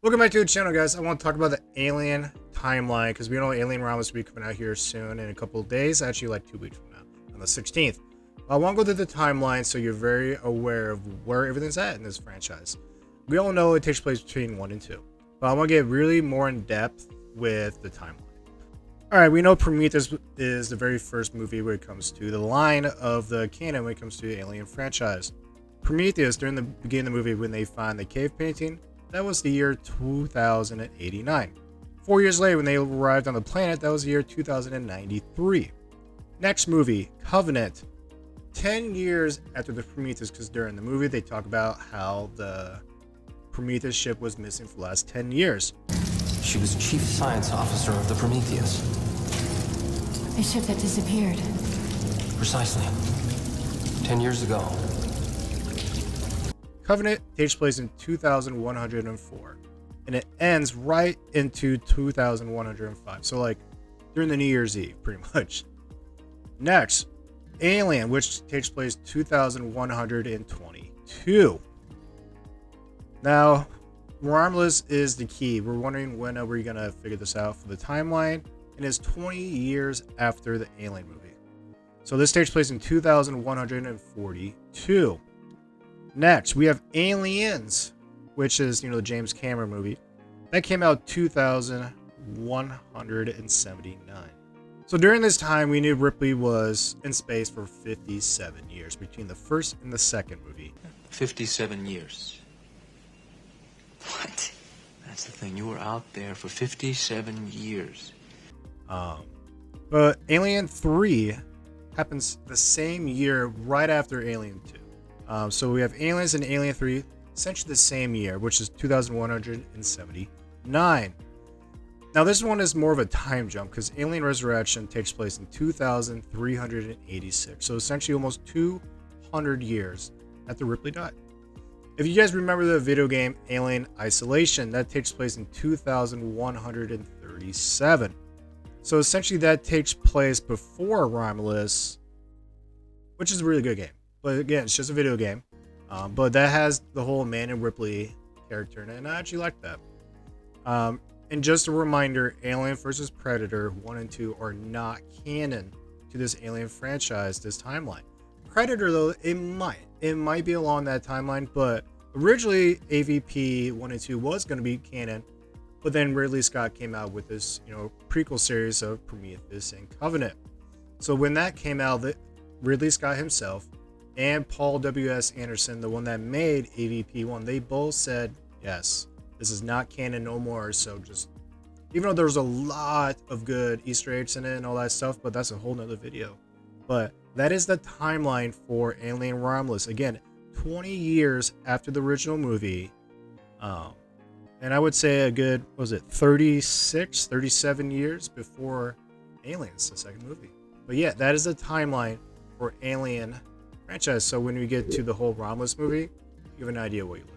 Welcome back to the channel, guys. I want to talk about the Alien timeline because we know Alien Romulus will be coming out here soon in a couple of days, actually like 2 weeks from now, on the 16th. I want to go through the timeline so you're very aware of where everything's at in this franchise. We all know it takes place between 1 and 2, but I want to get really more in depth with the timeline. Alright, we know Prometheus is the very first movie when it comes to the line of the canon when it comes to the Alien franchise. Prometheus, during the beginning of the movie when they find the cave painting, that was the year 2089. 4 years later, when they arrived on the planet, that was the year 2093. Next movie, Covenant. 10 years after the Prometheus, because during the movie they talk about how the Prometheus ship was missing for the last 10 years. She was chief science officer of the Prometheus. The ship that disappeared. Precisely. 10 years ago. Covenant takes place in 2104, and it ends right into 2105. So like during the New Year's Eve, pretty much. Next, Alien, which takes place 2122. Now, Romulus is the key. We're wondering when are we gonna figure this out for the timeline, and it's 20 years after the Alien movie. So this takes place in 2142. Next, we have Aliens, which is, the James Cameron movie. That came out 2179. So during this time, we knew Ripley was in space for 57 years between the first and the second movie. 57 years. What? That's the thing. You were out there for 57 years. But Alien 3 happens the same year right after Alien 2. So we have Aliens and Alien 3 essentially the same year, which is 2179. Now this one is more of a time jump because Alien Resurrection takes place in 2386. So essentially almost 200 years after Ripley died. If you guys remember the video game Alien Isolation, that takes place in 2137. So essentially that takes place before Romulus, which is a really good game. But again, it's just a video game. But that has the whole Man and Ripley character in it, and I actually like that. And just a reminder, Alien vs. Predator 1 and 2 are not canon to this Alien franchise, this timeline. Predator, though, it might be along that timeline, but originally AVP 1 and 2 was going to be canon, but then Ridley Scott came out with this, prequel series of Prometheus and Covenant. So when that came out, Ridley Scott himself and Paul W.S. Anderson, the one that made AVP1, they both said, yes, this is not canon no more. So just, even though there's a lot of good Easter eggs in it and all that stuff, but that's a whole nother video. But that is the timeline for Alien Romulus. Again, 20 years after the original movie. And I would say a good, 36, 37 years before Aliens, the second movie. But yeah, that is the timeline for Alien franchise. So when we get to the whole Romulus movie, you have an idea what you look